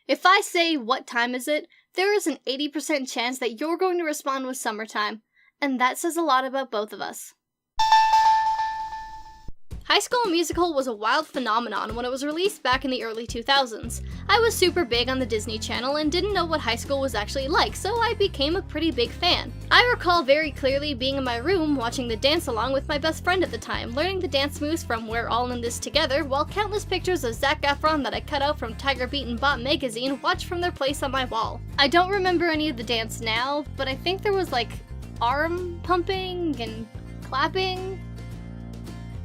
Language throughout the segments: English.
If I say, "What time is it?" there is an 80% chance that you're going to respond with summertime, and that says a lot about both of us. High School Musical was a wild phenomenon when it was released back in the early 2000s. I was super big on the Disney Channel and didn't know what high school was actually like, so I became a pretty big fan. I recall very clearly being in my room watching the dance along with my best friend at the time, learning the dance moves from We're All in This Together, while countless pictures of Zac Efron that I cut out from Tiger Beat and Bop magazine watched from their place on my wall. I don't remember any of the dance now, but I think there was like arm pumping and clapping.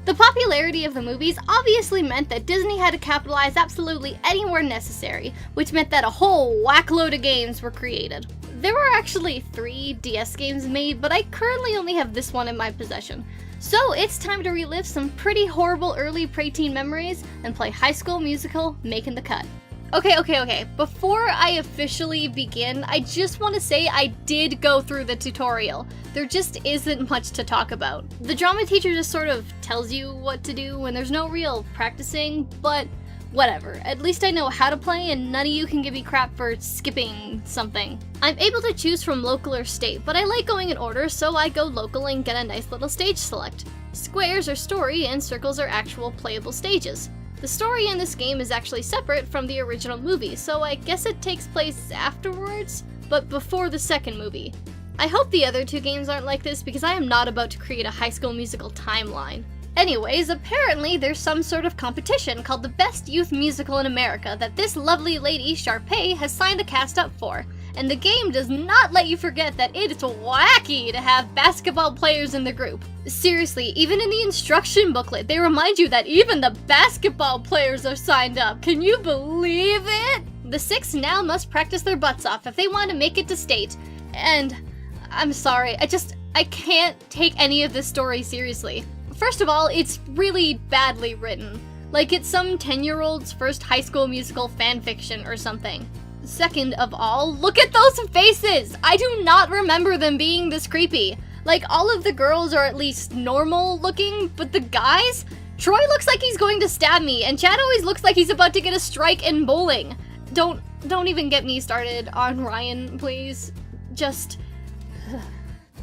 The popularity of the movies obviously meant that Disney had to capitalize absolutely anywhere necessary, which meant that a whole whackload of games were created. There were actually 3 DS games made, but I currently only have this one in my possession. So it's time to relive some pretty horrible early preteen memories and play High School Musical: Makin' the Cut. Okay. Before I officially begin, I just want to say I did go through the tutorial. There just isn't much to talk about. The drama teacher just sort of tells you what to do and there's no real practicing, but whatever. At least I know how to play and none of you can give me crap for skipping something. I'm able to choose from local or state, but I like going in order, so I go local and get a nice little stage select. Squares are story and circles are actual playable stages. The story in this game is actually separate from the original movie, so I guess it takes place afterwards, but before the second movie. I hope the other 2 games aren't like this because I am not about to create a High School Musical timeline. Anyways, apparently there's some sort of competition called the Best Youth Musical in America that this lovely lady, Sharpay, has signed a cast up for. And the game does not let you forget that it is wacky to have basketball players in the group. Seriously, even in the instruction booklet, they remind you that even the basketball players are signed up. Can you believe it? The 6 now must practice their butts off if they want to make it to state. And I'm sorry, I can't take any of this story seriously. First of all, it's really badly written. Like it's some 10-year-old's first High School Musical fanfiction or something. Second of all, look at those faces! I do not remember them being this creepy. Like, all of the girls are at least normal looking, but the guys? Troy looks like he's going to stab me, and Chad always looks like he's about to get a strike in bowling. Don't even get me started on Ryan, please.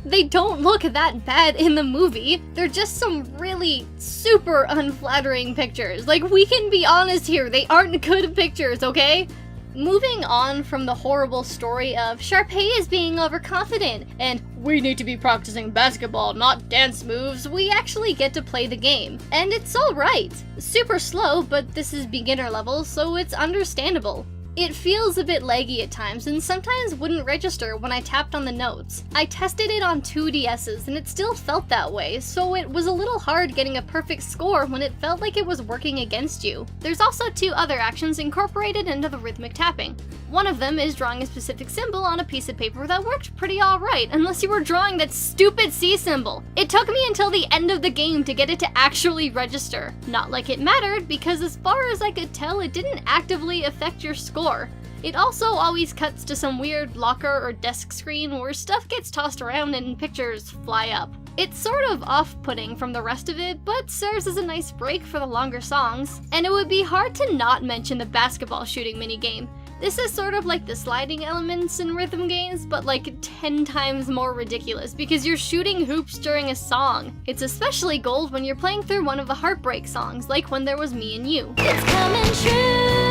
They don't look that bad in the movie. They're just some really super unflattering pictures. Like, we can be honest here, they aren't good pictures, okay? Moving on from the horrible story of Sharpay is being overconfident and we need to be practicing basketball, not dance moves, we actually get to play the game. And it's alright. Super slow, but this is beginner level, so it's understandable. It feels a bit laggy at times and sometimes wouldn't register when I tapped on the notes. I tested it on 2 DSs and it still felt that way, so it was a little hard getting a perfect score when it felt like it was working against you. There's also 2 other actions incorporated into the rhythmic tapping. One of them is drawing a specific symbol on a piece of paper that worked pretty alright, unless you were drawing that stupid C symbol. It took me until the end of the game to get it to actually register. Not like it mattered, because as far as I could tell, it didn't actively affect your score. It also always cuts to some weird locker or desk screen where stuff gets tossed around and pictures fly up. It's sort of off-putting from the rest of it, but serves as a nice break for the longer songs. And it would be hard to not mention the basketball shooting minigame. This is sort of like the sliding elements in rhythm games, but like 10 times more ridiculous because you're shooting hoops during a song. It's especially gold when you're playing through one of the heartbreak songs, like When There Was Me and You. It's coming true.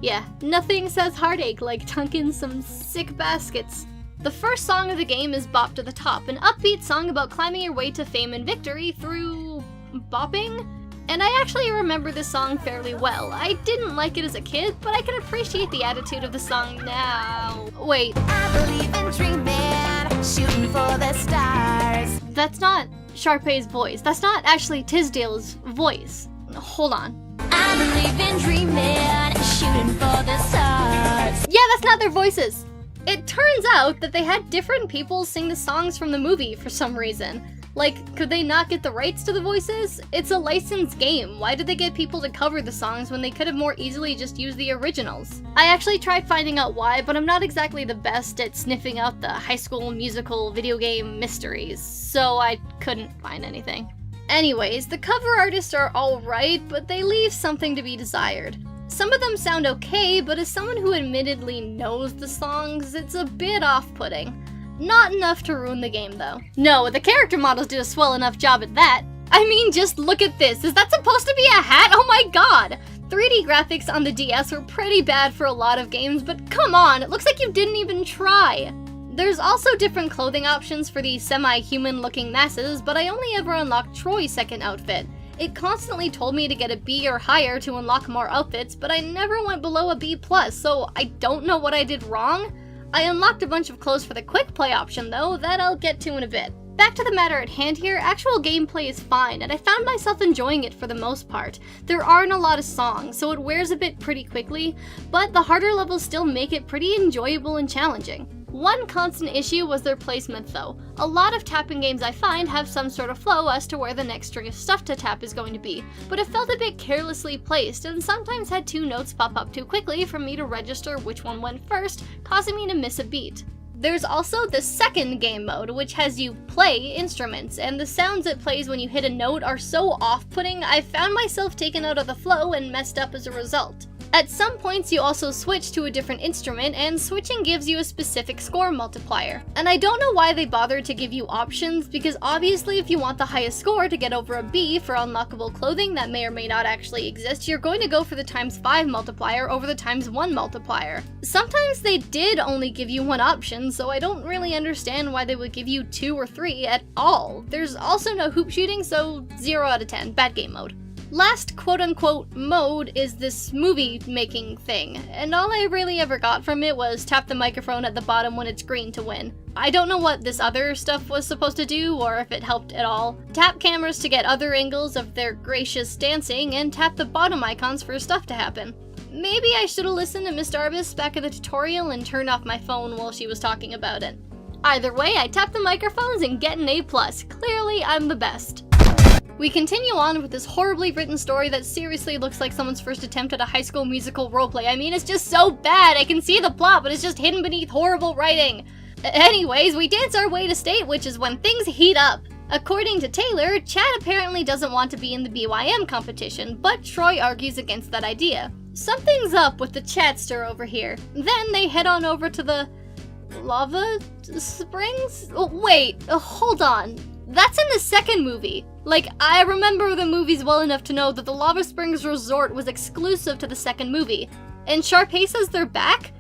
Yeah, nothing says heartache like dunking some sick baskets. The first song of the game is Bop to the Top, an upbeat song about climbing your way to fame and victory through bopping? And I actually remember this song fairly well. I didn't like it as a kid, but I can appreciate the attitude of the song now. Wait. I believe in dreaming, shooting for the stars. That's not Sharpay's voice. That's not actually Tisdale's voice. Hold on. I believe in dreaming, shooting for the stars. Yeah, that's not their voices. It turns out that they had different people sing the songs from the movie for some reason. Like, could they not get the rights to the voices? It's a licensed game. Why did they get people to cover the songs when they could have more easily just used the originals? I actually tried finding out why, but I'm not exactly the best at sniffing out the High School Musical video game mysteries, so I couldn't find anything. Anyways, the cover artists are alright, but they leave something to be desired. Some of them sound okay, but as someone who admittedly knows the songs, it's a bit off-putting. Not enough to ruin the game though. No, the character models did a swell enough job at that. I mean, just look at this. Is that supposed to be a hat? Oh my god! 3D graphics on the DS were pretty bad for a lot of games, but come on, it looks like you didn't even try. There's also different clothing options for the semi-human looking masses, but I only ever unlocked Troy's second outfit. It constantly told me to get a B or higher to unlock more outfits, but I never went below a B+, so I don't know what I did wrong. I unlocked a bunch of clothes for the quick play option though, that I'll get to in a bit. Back to the matter at hand here, actual gameplay is fine, and I found myself enjoying it for the most part. There aren't a lot of songs, so it wears a bit pretty quickly, but the harder levels still make it pretty enjoyable and challenging. One constant issue was their placement though. A lot of tapping games I find have some sort of flow as to where the next string of stuff to tap is going to be, but it felt a bit carelessly placed and sometimes had 2 notes pop up too quickly for me to register which one went first, causing me to miss a beat. There's also the second game mode, which has you play instruments, and the sounds it plays when you hit a note are so off-putting I found myself taken out of the flow and messed up as a result. At some points you also switch to a different instrument, and switching gives you a specific score multiplier. And I don't know why they bothered to give you options, because obviously if you want the highest score to get over a B for unlockable clothing that may or may not actually exist, you're going to go for the ×5 multiplier over the ×1 multiplier. Sometimes they did only give you one option, so I don't really understand why they would give you 2 or 3 at all. There's also no hoop shooting, so 0 out of 10, bad game mode. Last quote-unquote mode is this movie-making thing, and all I really ever got from it was tap the microphone at the bottom when it's green to win. I don't know what this other stuff was supposed to do, or if it helped at all. Tap cameras to get other angles of their gracious dancing, and tap the bottom icons for stuff to happen. Maybe I should've listened to Miss Darbus back in the tutorial and turned off my phone while she was talking about it. Either way, I tapped the microphones and get an A+. Clearly, I'm the best. We continue on with this horribly written story that seriously looks like someone's first attempt at a High School Musical roleplay. I mean, it's just so bad. I can see the plot, but it's just hidden beneath horrible writing. Anyways, we dance our way to state, which is when things heat up. According to Taylor, Chad apparently doesn't want to be in the BYM competition, but Troy argues against that idea. Something's up with the Chadster over here. Then they head on over to the lava springs? Oh, wait, hold on. That's in the second movie. Like, I remember the movies well enough to know that the Lava Springs Resort was exclusive to the second movie. And Sharpay says they're back?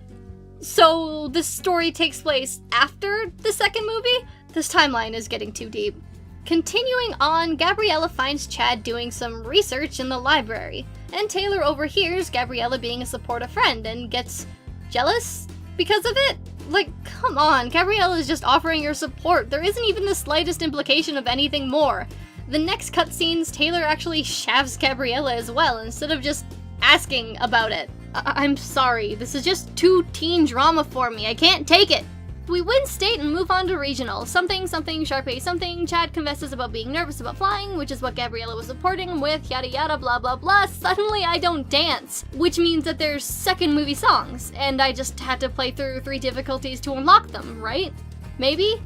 So this story takes place after the second movie? This timeline is getting too deep. Continuing on, Gabriella finds Chad doing some research in the library, and Taylor overhears Gabriella being a supportive friend and gets jealous because of it? Like, come on, Gabriella is just offering her support. There isn't even the slightest implication of anything more. The next cutscenes, Taylor actually shaves Gabriella as well, instead of just asking about it. I'm sorry, this is just too teen drama for me, I can't take it. We win state and move on to regional. Something, Sharpay something, Chad confesses about being nervous about flying, which is what Gabriella was supporting him with, yada yada blah blah blah. Suddenly I don't dance, which means that there's second movie songs, and I just had to play through 3 difficulties to unlock them, right? Maybe?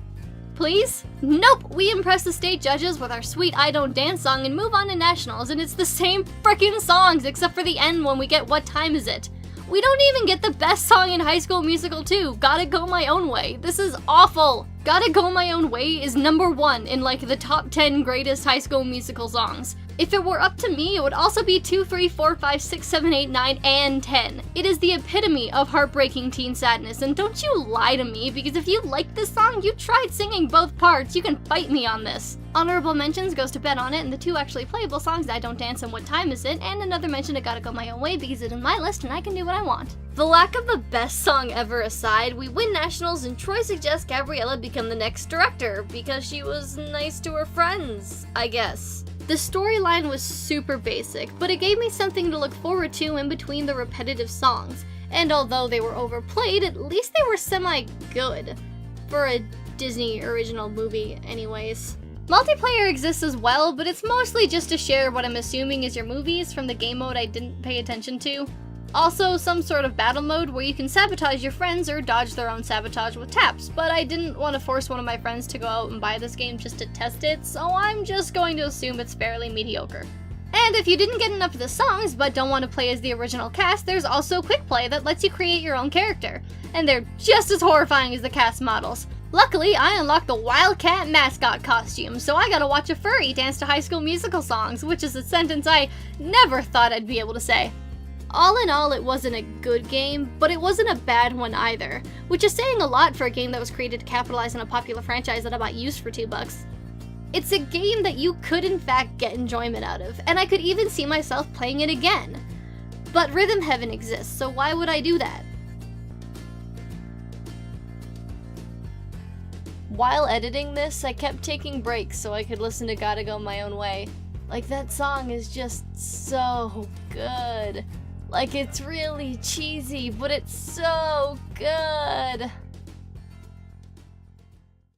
Please? Nope! We impress the state judges with our sweet I Don't Dance song and move on to nationals, and it's the same frickin' songs except for the end when we get What Time Is It? We don't even get the best song in High School Musical 2, Gotta Go My Own Way. This is awful! Gotta Go My Own Way is #1 in like the top 10 greatest High School Musical songs. If it were up to me, it would also be 2, 3, 4, 5, 6, 7, 8, 9, and 10. It is the epitome of heartbreaking teen sadness, and don't you lie to me, because if you like this song, you tried singing both parts, you can fight me on this. Honorable mentions goes to Bet On It, and the 2 actually playable songs, I Don't Dance and What Time Is It, and another mention to Gotta Go My Own Way because it's in my list and I can do what I want. The lack of the best song ever aside, we win nationals and Troy suggests Gabriella become the next director because she was nice to her friends, I guess. The storyline was super basic, but it gave me something to look forward to in between the repetitive songs, and although they were overplayed, at least they were semi-good. For a Disney original movie, anyways. Multiplayer exists as well, but it's mostly just to share what I'm assuming is your movies from the game mode I didn't pay attention to. Also, some sort of battle mode where you can sabotage your friends or dodge their own sabotage with taps, but I didn't want to force one of my friends to go out and buy this game just to test it, so I'm just going to assume it's fairly mediocre. And if you didn't get enough of the songs but don't want to play as the original cast, there's also Quick Play that lets you create your own character, and they're just as horrifying as the cast models. Luckily, I unlocked the Wildcat mascot costume, so I got to watch a furry dance to High School Musical songs, which is a sentence I never thought I'd be able to say. All in all, it wasn't a good game, but it wasn't a bad one either, which is saying a lot for a game that was created to capitalize on a popular franchise that I bought used for $2. It's a game that you could in fact get enjoyment out of, and I could even see myself playing it again. But Rhythm Heaven exists, so why would I do that? While editing this, I kept taking breaks so I could listen to Gotta Go My Own Way. Like, that song is just so good. Like, it's really cheesy, but it's so good.